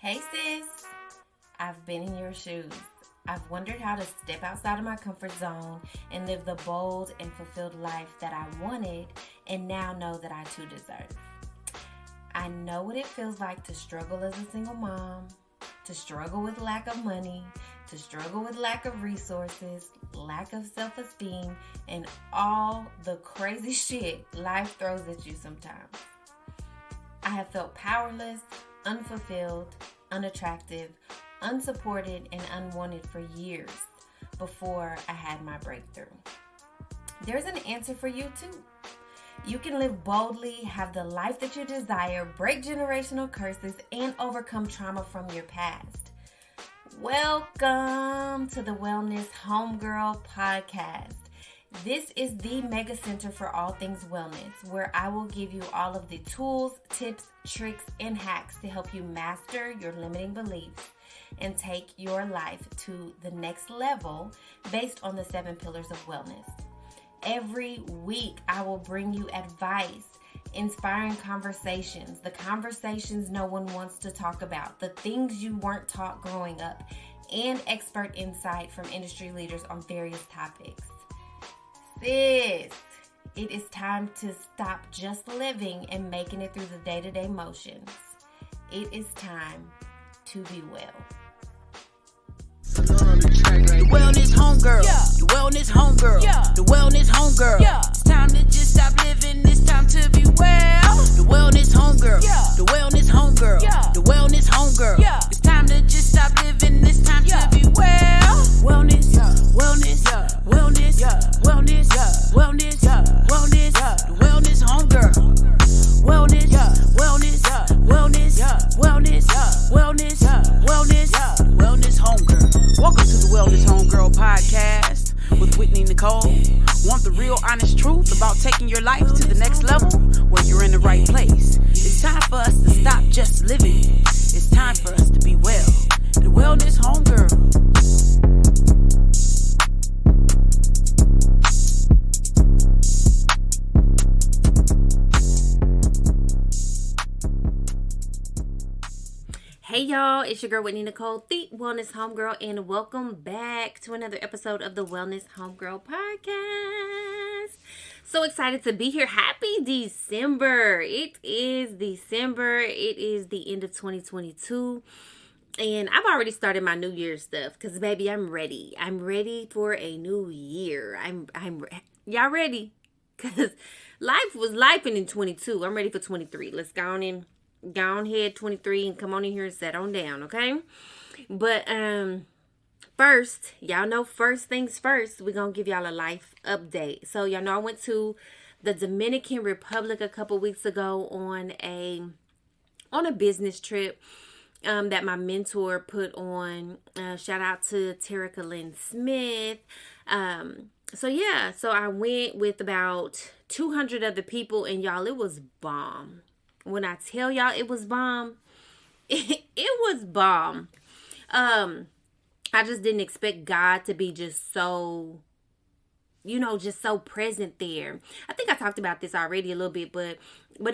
Hey sis, I've been in your shoes. I've wondered how to step outside of my comfort zone and live the bold and fulfilled life that I wanted and now know that I too deserve. I know what it feels like to struggle as a single mom, to struggle with lack of money, to struggle with lack of resources, lack of self-esteem, and all the crazy shit life throws at you sometimes. I have felt powerless, unfulfilled, unattractive, unsupported, and unwanted for years before I had my breakthrough. There's an answer for you too. You can live boldly, have the life that you desire, break generational curses, and overcome trauma from your past. Welcome to the Wellness Homegirl Podcast. This is the mega center for all things wellness, where I will give you all of the tools, tips, tricks, and hacks to help you master your limiting beliefs and take your life to the next level based on the 7 pillars of wellness. Every week, I will bring you advice, inspiring conversations, the conversations no one wants to talk about, the things you weren't taught growing up, and expert insight from industry leaders on various topics. Sis, it is time to stop just living and making it through the day-to-day motions. It is time to be well. The wellness homegirl, the wellness homegirl, the wellness homegirl. It's time to just stop living, it's time to be well. The wellness homegirl, the wellness homegirl, the wellness homegirl. It's time to just stop living, it's time to be well. Wellness, wellness, wellness, wellness, wellness, wellness, the wellness homegirl. Wellness, wellness, wellness, wellness, wellness, wellness, wellness homegirl. Welcome to the Wellness Homegirl Podcast with Whitney Nicole. Want the real honest truth about taking your life to the next level? Well, you're in the right place. It's time for us to stop just living. It's time for us to be well. The Wellness Homegirl. Hey y'all, it's your girl Whitney Nicole, the Wellness Homegirl, and welcome back to another episode of the Wellness Homegirl Podcast. So excited to be here. Happy December. It is December. It is the end of 2022. And I've already started my New Year's stuff because, baby, I'm ready. I'm ready for a new year. Y'all ready? Because life was lifing in 22. I'm ready for 23. Let's go on ahead 23 and come on in here and set on down, okay? But first, y'all know first things first, we're gonna give y'all a life update. So y'all know I went to the Dominican Republic a couple weeks ago on a business trip that my mentor put on. Shout out to Terica Lynn Smith. So I went with about 200 other people, and y'all, it was bomb. When I tell y'all it was bomb, it was bomb. I just didn't expect God to be just so, just so present there. I think I talked about this already a little bit, but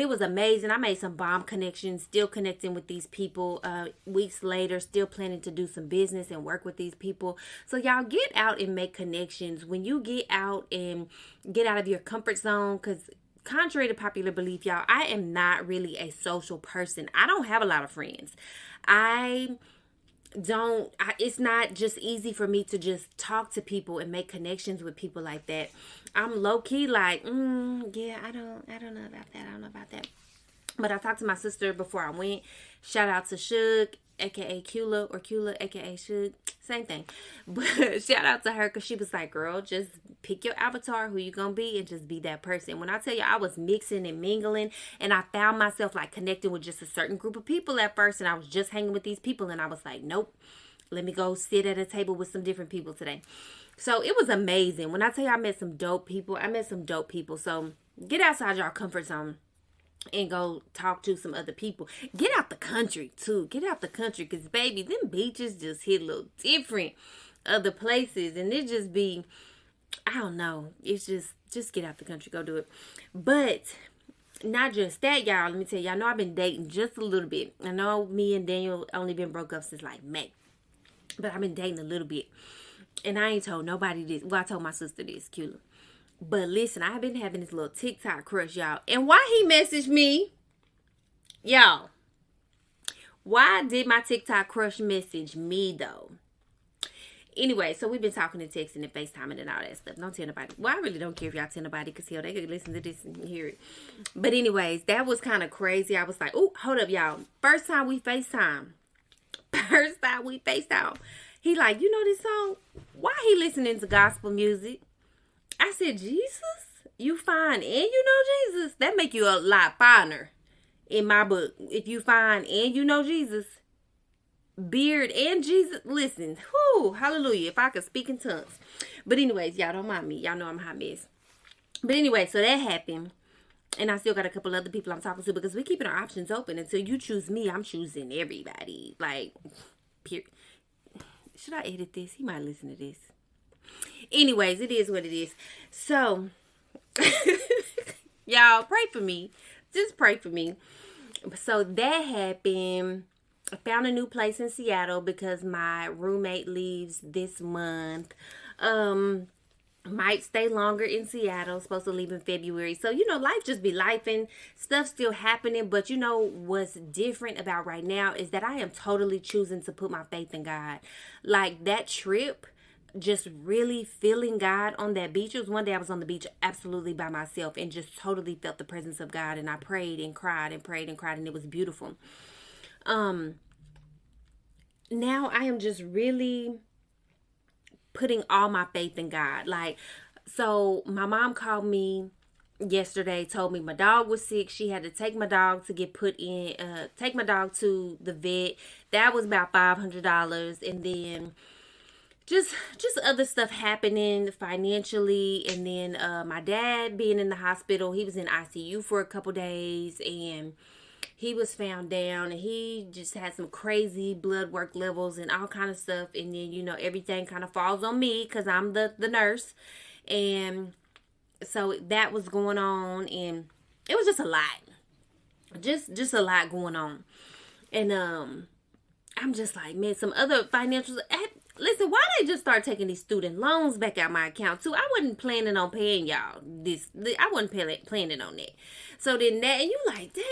it was amazing. I made some bomb connections, still connecting with these people weeks later, still planning to do some business and work with these people. So y'all get out and make connections. When you get out and get out of your comfort zone, because contrary to popular belief, y'all, I am not really a social person. I don't have a lot of friends. It's not just easy for me to just talk to people and make connections with people like that. I'm low key like, I don't know about that. But I talked to my sister before I went. Shout out to Suge, aka Kula, or Kula, aka Suge. Same thing. But shout out to her because she was like, girl, just pick your avatar, who you gonna be, and just be that person. When I tell you, I was mixing and mingling, and I found myself like connecting with just a certain group of people at first, and I was just hanging with these people, and I was like, nope, let me go sit at a table with some different people today. So it was amazing. When I tell you I met some dope people. So get outside your comfort zone and go talk to some other people. Get out the country too. Get out the country, because baby, them beaches just hit a little different other places, and it just be, I don't know, it's just get out the country, go do it. But not just that, y'all. Let me tell you, I know I've been dating just a little bit. I know me and Daniel only been broke up since like May. But I've been dating a little bit. And I ain't told nobody this. Well, I told my sister this, Kula. But listen, I've been having this little TikTok crush, y'all. And why he messaged me, y'all? Why did my TikTok crush message me, though? Anyway, so we've been talking and texting and FaceTiming and all that stuff. Don't tell nobody. Well, I really don't care if y'all tell nobody because, hell, they could listen to this and hear it. But anyways, that was kind of crazy. I was like, oh, hold up, y'all. First time we FaceTime. He like, you know this song? Why he listening to gospel music? I said, Jesus? You fine and you know Jesus? That make you a lot finer in my book. If you fine and you know Jesus. Beard and Jesus, listen, whoo, hallelujah, if I could speak in tongues. But anyways, y'all don't mind me. Y'all know I'm a hot mess. But anyway, so that happened. And I still got a couple other people I'm talking to because we're keeping our options open. Until you choose me, I'm choosing everybody. Like, period. Should I edit this? He might listen to this. Anyways, it is what it is. So, y'all, pray for me. Just pray for me. So that happened. I found a new place in Seattle because my roommate leaves this month. Might stay longer in Seattle. Supposed to leave in February. So, you know, life just be life and stuff still happening. But you know what's different about right now is that I am totally choosing to put my faith in God. Like that trip, just really feeling God on that beach. It was one day I was on the beach absolutely by myself and just totally felt the presence of God. And I prayed and cried and prayed and cried and it was beautiful. Now I am just really putting all my faith in God. Like, so my mom called me yesterday, told me my dog was sick. She had to take my dog to get take my dog to the vet. That was about $500. And then just other stuff happening financially. And then, my dad being in the hospital, he was in ICU for a couple days and he was found down and he just had some crazy blood work levels and all kind of stuff. And then, you know, everything kind of falls on me because I'm the nurse. And so that was going on and it was just a lot. Just a lot going on. And I'm just like, man, some other financials. Listen, why they just start taking these student loans back out my account too? I wasn't planning on paying y'all this. I wasn't planning on that. So then that, and you like, dang,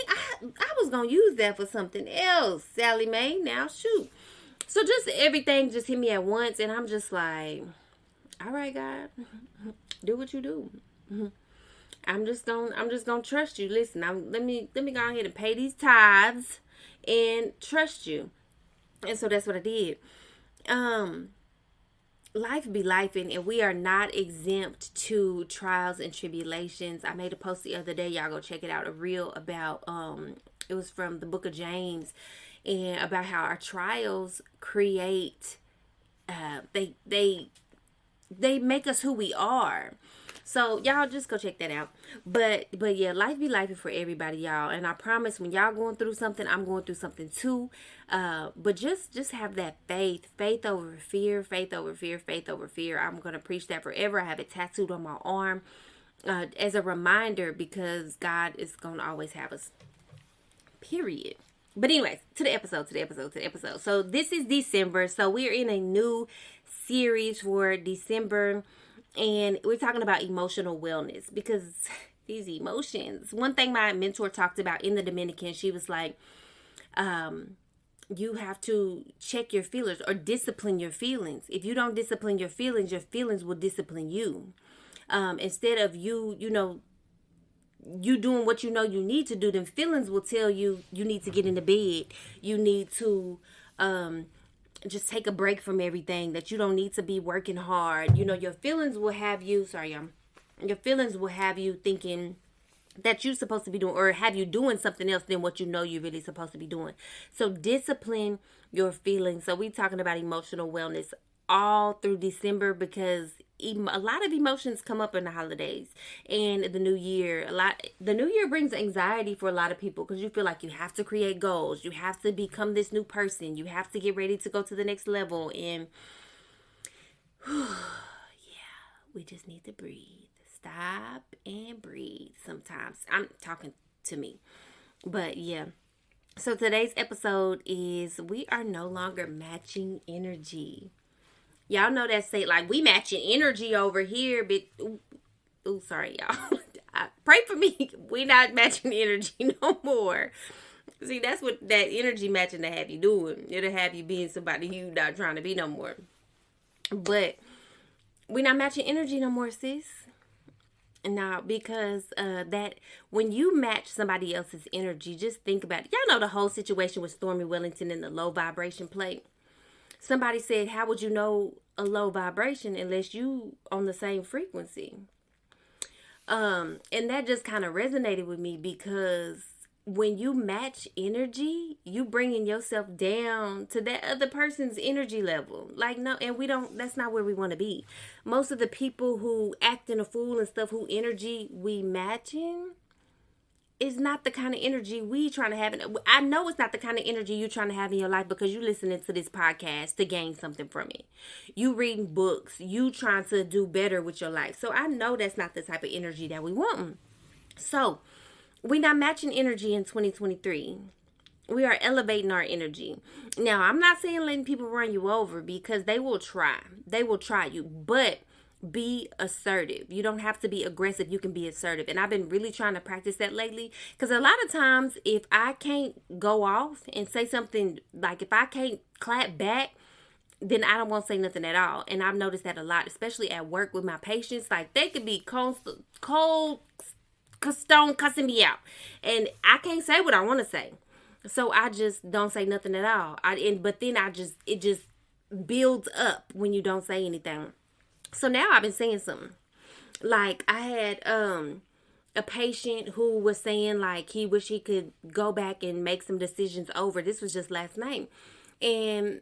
I was going to use that for something else, Sally Mae. Now, shoot. So just everything just hit me at once. And I'm just like, all right, God, do what you do. I'm just going to trust you. Listen, let me go ahead and pay these tithes and trust you. And so that's what I did. Life be life, and we are not exempt to trials and tribulations. I made a post the other day. Y'all go check it out. A reel about, it was from the book of James and about how our trials create, they make us who we are. So y'all just go check that out. But yeah, life be life for everybody, y'all. And I promise when y'all going through something, I'm going through something too. But just have that faith over fear, faith over fear, faith over fear. I'm going to preach that forever. I have it tattooed on my arm as a reminder because God is going to always have us. Period. But anyways, to the episode. So this is December. So we're in a new series for December. And we're talking about emotional wellness because these emotions. One thing my mentor talked about in the Dominican, she was like, you have to check your feelings or discipline your feelings. If you don't discipline your feelings will discipline you. Instead of you doing what you know you need to do, then feelings will tell you need to get into bed. You need to just take a break from everything, that you don't need to be working hard. You know, your feelings will have you, your feelings will have you thinking that you're supposed to be doing, or have you doing something else than what you know you're really supposed to be doing. So discipline your feelings. So we're talking about emotional wellness all through December because a lot of emotions come up in the holidays and the new year. The new year brings anxiety for a lot of people because you feel like you have to create goals, you have to become this new person, you have to get ready to go to the next level. And yeah, we just need to breathe. Stop and breathe. Sometimes I'm talking to me. But yeah. So today's episode is we are no longer matching energy. Y'all know that say like we matching energy over here, but sorry y'all. Pray for me. We not matching energy no more. See, that's what that energy matching to have you doing. It'll have you being somebody you not trying to be no more. But we not matching energy no more, sis. Now, because that when you match somebody else's energy, just think about it. Y'all know the whole situation with Stormy Wellington and the low vibration plate. Somebody said, how would you know a low vibration unless you on the same frequency? And that just kind of resonated with me because when you match energy, you bringing yourself down to that other person's energy level. Like, no, and that's not where we want to be. Most of the people who acting a fool and stuff, who energy we matching is not the kind of energy we trying to have. I know it's not the kind of energy you trying to have in your life because you listening to this podcast to gain something from it. You reading books, you trying to do better with your life. So I know that's not the type of energy that we want. So we're not matching energy in 2023. We are elevating our energy. Now, I'm not saying letting people run you over because they will try. They will try you. But be assertive. You don't have to be aggressive. You can be assertive. And I've been really trying to practice that lately. Because a lot of times, if I can't go off and say something, like if I can't clap back, then I don't want to say nothing at all. And I've noticed that a lot, especially at work with my patients. Like they could be cold stone cussing me out, and I can't say what I want to say, so I just don't say nothing at all. But then it just builds up when you don't say anything. So now I've been saying something. Like I had a patient who was saying like he wish he could go back and make some decisions over. This was just last night, and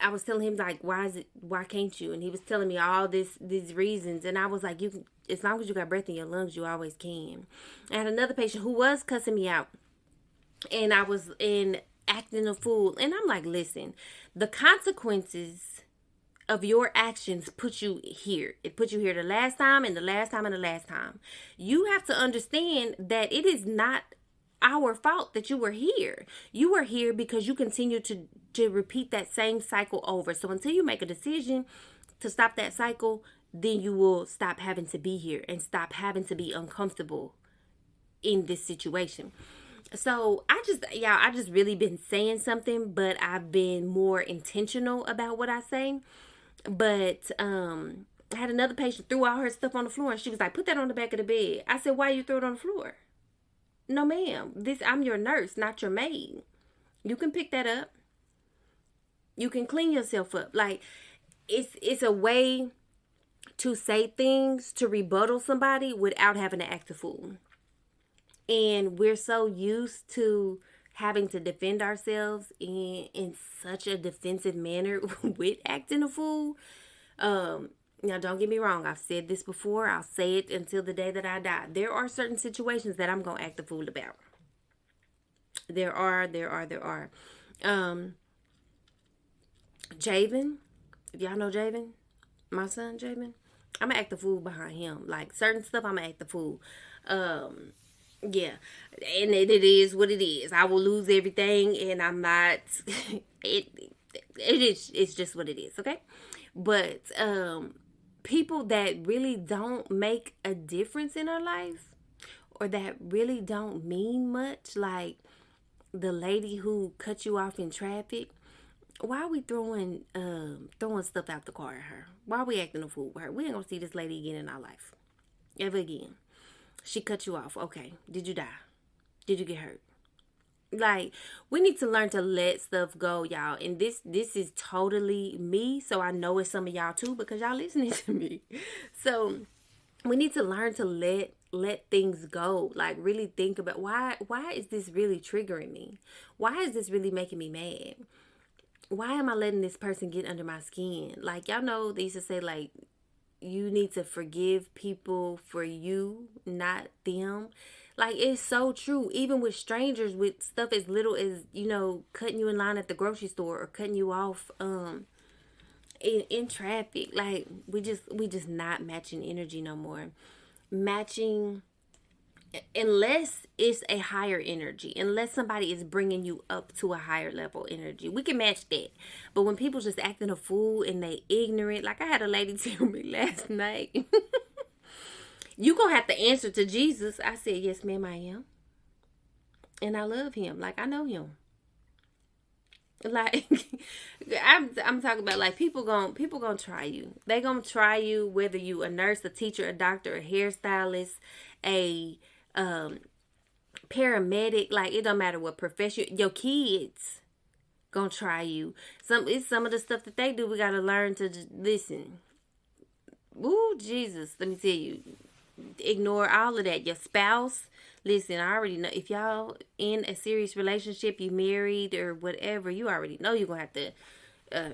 I was telling him like, why can't you? And he was telling me all these reasons. And I was like, you can, as long as you got breath in your lungs, you always can. I had another patient who was cussing me out. And I was acting a fool. And I'm like, listen, the consequences of your actions put you here. It put you here the last time and the last time and the last time. You have to understand that it is not our fault that you were here. You were here because you continue to repeat that same cycle over. So until you make a decision to stop that cycle, then you will stop having to be here and stop having to be uncomfortable in this situation. So I just really been saying something, but I've been more intentional about what I say. But I had another patient threw all her stuff on the floor and she was like, put that on the back of the bed. I said, why you throw it on the floor? No, ma'am. I'm your nurse, not your maid. You can pick that up. You can clean yourself up. Like, it's a way to say things to rebuttal somebody without having to act a fool. And we're so used to having to defend ourselves in such a defensive manner with acting a fool. Now, don't get me wrong. I've said this before. I'll say it until the day that I die. There are certain situations that I'm going to act a fool about. There are. Javen, if y'all know Javen, my son Javen, I'm going to act a fool behind him. Like, certain stuff, I'm going to act a fool. Yeah. And it is what it is. I will lose everything, and I'm not... It's just what it is, okay? But, people that really don't make a difference in our life, or that really don't mean much, like the lady who cut you off in traffic, why are we throwing stuff out the car at her? Why are we acting a fool with her? We ain't gonna see this lady again in our life. Ever again. She cut you off. Okay. Did you die? Did you get hurt? Like, we need to learn to let stuff go, y'all. And this is totally me. So I know it's some of y'all too, because y'all listening to me. So we need to learn to let things go. Like, really think about why is this really triggering me? Why is this really making me mad? Why am I letting this person get under my skin? Like, y'all know they used to say, like, you need to forgive people for you, not them. Like, it's so true. Even with strangers, with stuff as little as, cutting you in line at the grocery store or cutting you off in traffic. Like, we just not matching energy no more. Matching unless it's a higher energy, unless somebody is bringing you up to a higher level energy, we can match that. But when people just acting a fool and they ignorant, like I had a lady tell me last night, you gonna have to answer to Jesus. I said, yes, ma'am, I am. And I love him. Like, I know him. Like, I'm talking about, like, people gonna try you. They gonna try you, whether you a nurse, a teacher, a doctor, a hairstylist, a paramedic. Like, it don't matter what profession. Your kids gonna try you. It's some of the stuff that they do. We gotta learn to listen. Ooh, Jesus, let me tell you. Ignore all of that. Your spouse. Listen, I already know, if y'all in a serious relationship, you married or whatever, you already know you're going to have to,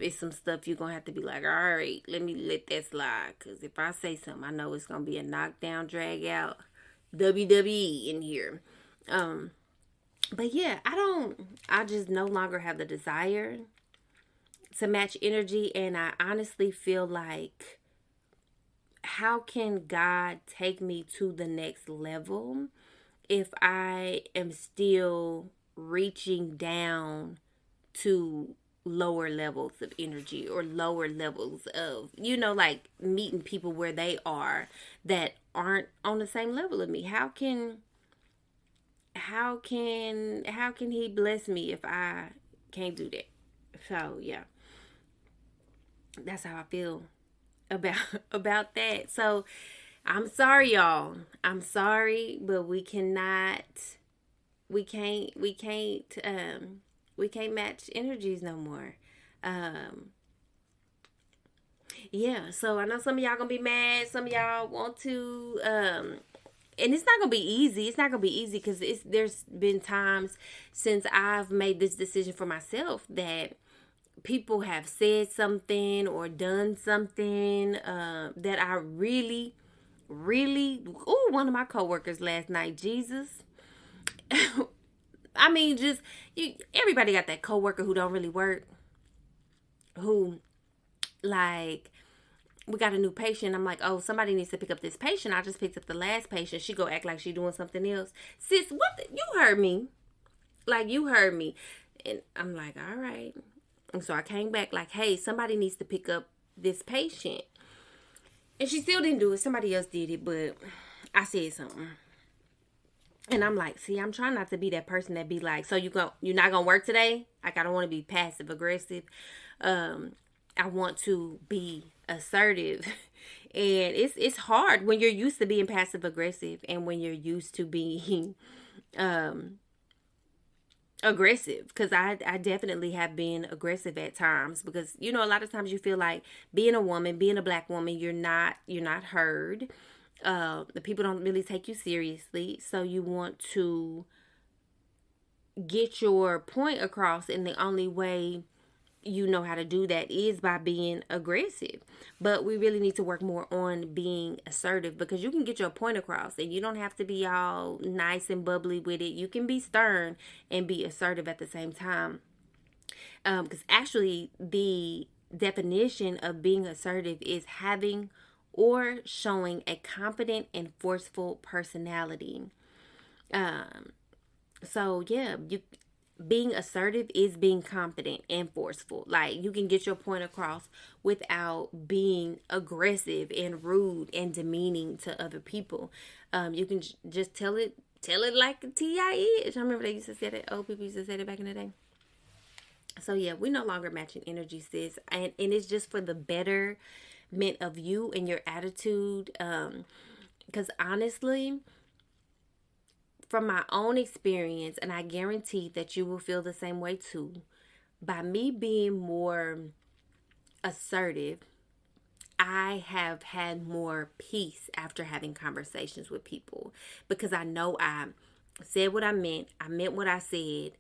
it's some stuff you're going to have to be like, all right, let me let that slide. Because if I say something, I know it's going to be a knockdown, drag out, WWE in here. But yeah, I just no longer have the desire to match energy. And I honestly feel like, how can God take me to the next level if I am still reaching down to lower levels of energy or lower levels of, like meeting people where they are that aren't on the same level of me? How can he bless me if I can't do that? So yeah, that's how I feel about that. So I'm sorry, y'all. I'm sorry, but we can't match energies no more. Yeah, so I know some of y'all gonna be mad. Some of y'all want to, and it's not gonna be easy. It's not gonna be easy because there's been times since I've made this decision for myself that people have said something or done something that I really, one of my coworkers last night, Jesus. I mean, everybody got that coworker who don't really work, who, like, we got a new patient. I'm like, oh, somebody needs to pick up this patient. I just picked up the last patient. She go act like she doing something else. Sis, you heard me. Like, you heard me. And I'm like, all right. And so I came back like, hey, somebody needs to pick up this patient. And she still didn't do it. Somebody else did it, but I said something. And I'm like, see, I'm trying not to be that person that be like, so you're not going to work today? Like, I don't want to be passive aggressive. I want to be assertive. And it's hard when you're used to being passive aggressive and when you're used to being aggressive, because I definitely have been aggressive at times, because a lot of times you feel like being a woman, being a black woman, you're not heard. The people don't really take you seriously, so you want to get your point across, and the only way you know how to do that is by being aggressive. But we really need to work more on being assertive, because you can get your point across and you don't have to be all nice and bubbly with it. You can be stern and be assertive at the same time. Because actually the definition of being assertive is having or showing a confident and forceful personality. So yeah, being assertive is being confident and forceful. Like, you can get your point across without being aggressive and rude and demeaning to other people. You can just tell it like T.I. is. I remember they used to say that. Old people used to say that back in the day. So yeah, we no longer matching energy, sis. And it's just for the betterment of you and your attitude. Because honestly, from my own experience, and I guarantee that you will feel the same way too, by me being more assertive, I have had more peace after having conversations with people, because I know I said what I meant what I said,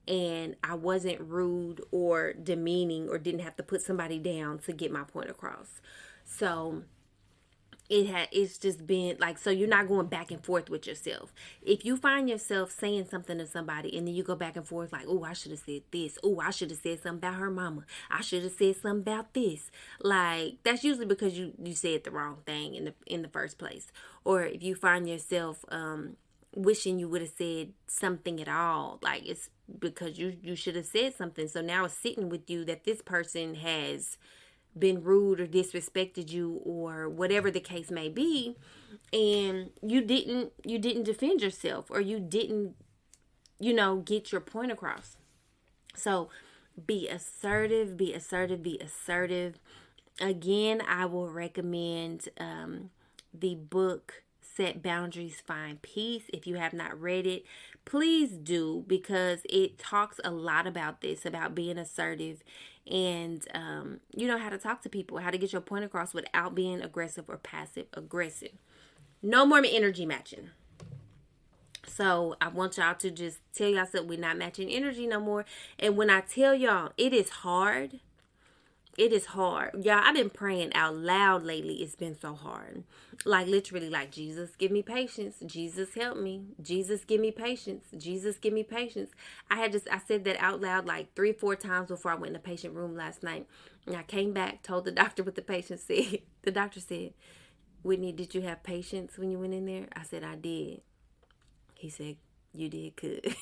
and I wasn't rude or demeaning or didn't have to put somebody down to get my point across. So it's just been like, so you're not going back and forth with yourself. If you find yourself saying something to somebody and then you go back and forth like, oh, I should have said this. Oh, I should have said something about her mama. I should have said something about this. Like, that's usually because you said the wrong thing in the first place. Or if you find yourself wishing you would have said something at all. Like, it's because you should have said something. So now it's sitting with you that this person has been rude or disrespected you or whatever the case may be, and you didn't defend yourself, or you didn't, get your point across. So be assertive, be assertive, be assertive. Again, I will recommend the book Set Boundaries, Find Peace. If you have not read it, please do, because it talks a lot about this, about being assertive and, how to talk to people, how to get your point across without being aggressive or passive aggressive. No more energy matching. So I want y'all to just tell yourself we're not matching energy no more. And when I tell y'all, it is hard. It is hard. Y'all, I've been praying out loud lately. It's been so hard. Like, literally, like, Jesus, give me patience. Jesus, help me. Jesus, give me patience. Jesus, give me patience. I said that out loud like 3-4 times before I went in the patient room last night. And I came back, told the doctor what the patient said. The doctor said, Whitney, did you have patience when you went in there? I said, I did. He said, you did good.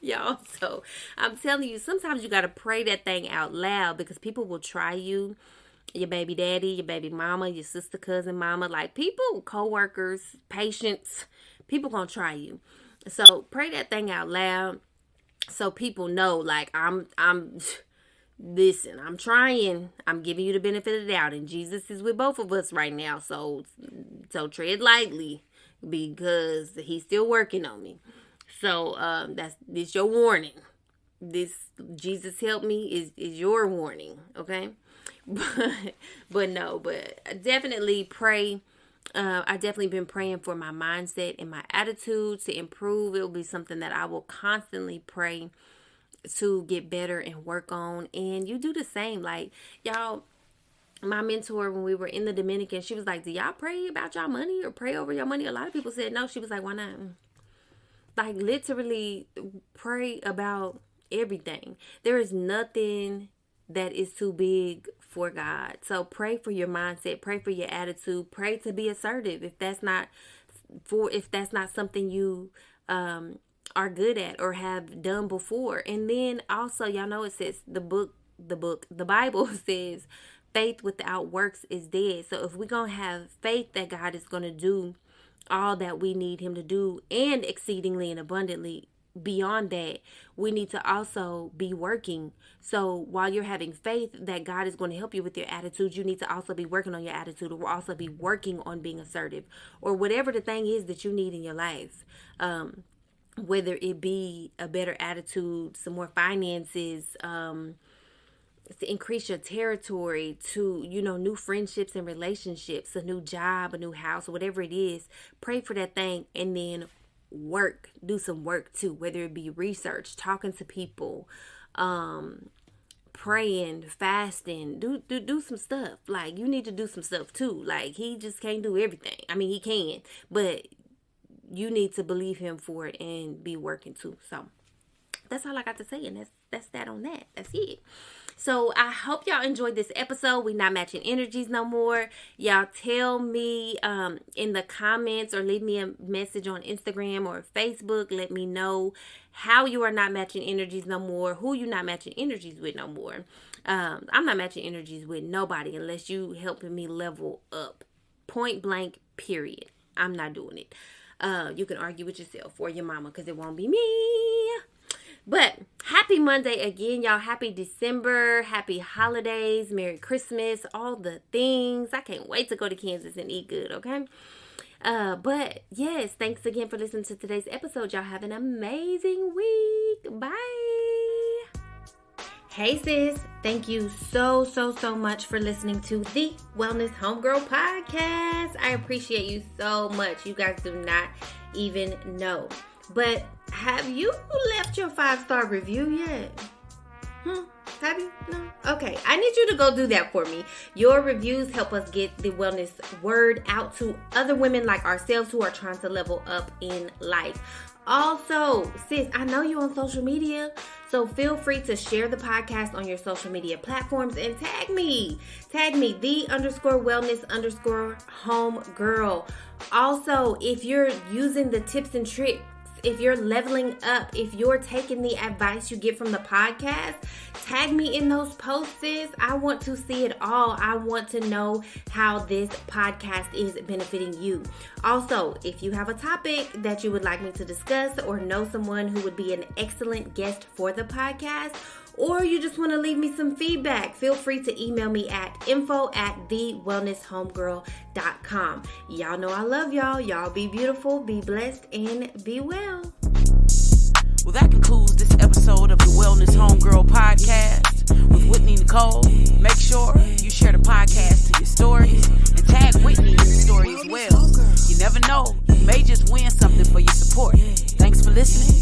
Y'all, so I'm telling you, sometimes you got to pray that thing out loud, because people will try you, your baby daddy, your baby mama, your sister, cousin, mama, like people, co-workers, patients, people gonna try you. So pray that thing out loud so people know, like, listen, I'm trying, I'm giving you the benefit of the doubt, and Jesus is with both of us right now, so tread lightly, because he's still working on me. So this your warning. This Jesus help me is your warning, okay? But definitely pray. I definitely been praying for my mindset and my attitude to improve. It will be something that I will constantly pray to get better and work on. And you do the same. Like, y'all, my mentor, when we were in the Dominican, she was like, do y'all pray about y'all money or pray over your money? A lot of people said no. She was like, why not? Like, literally pray about everything. There is nothing that is too big for God. So pray for your mindset, pray for your attitude, pray to be assertive if that's not something you are good at or have done before. And then also, y'all know it says the Bible says faith without works is dead. So if we're going to have faith that God is going to do all that we need him to do, and exceedingly and abundantly beyond that, we need to also be working. So while you're having faith that God is going to help you with your attitude, you need to also be working on your attitude, or also be working on being assertive, or whatever the thing is that you need in your life. Whether it be a better attitude, some more finances, to increase your territory, to, new friendships and relationships, a new job, a new house, whatever it is, pray for that thing, and then do some work too, whether it be research, talking to people, praying, fasting, do some stuff. Like, you need to do some stuff too. Like, he just can't do everything. I mean, he can, but you need to believe him for it and be working too. So that's all I got to say, and that's that on that. That's it. So I hope y'all enjoyed this episode. We not matching energies no more. Y'all tell me in the comments, or leave me a message on Instagram or Facebook. Let me know how you are not matching energies no more. Who you not matching energies with no more. I'm not matching energies with nobody unless you helping me level up. Point blank, period. I'm not doing it. You can argue with yourself or your mama, because it won't be me. But happy Monday again, y'all. Happy December. Happy holidays. Merry Christmas. All the things. I can't wait to go to Kansas and eat good, okay? But yes, thanks again for listening to today's episode. Y'all have an amazing week. Bye. Hey sis, thank you so much for listening to the Wellness Homegirl podcast. I appreciate you so much. You guys do not even know. But have you left your 5-star review yet? Have you? No? Okay. I need you to go do that for me. Your reviews help us get the wellness word out to other women like ourselves who are trying to level up in life. Also, sis, I know you're on social media, so feel free to share the podcast on your social media platforms and tag me. Tag me, the_wellness_homegirl. Also, if you're using the tips and tricks, if you're leveling up, if you're taking the advice you get from the podcast, tag me in those posts, sis. I want to see it all. I want to know how this podcast is benefiting you. Also, if you have a topic that you would like me to discuss or know someone who would be an excellent guest for the podcast, or you just want to leave me some feedback, feel free to email me at info@thewellnesshomegirl.com. Y'all know I love y'all. Y'all be beautiful, be blessed, and be well. Well, that concludes this episode of the Wellness Homegirl podcast with Whitney Nicole. Make sure you share the podcast to your stories and tag Whitney in the story as well. You never know, you may just win something for your support. Thanks for listening.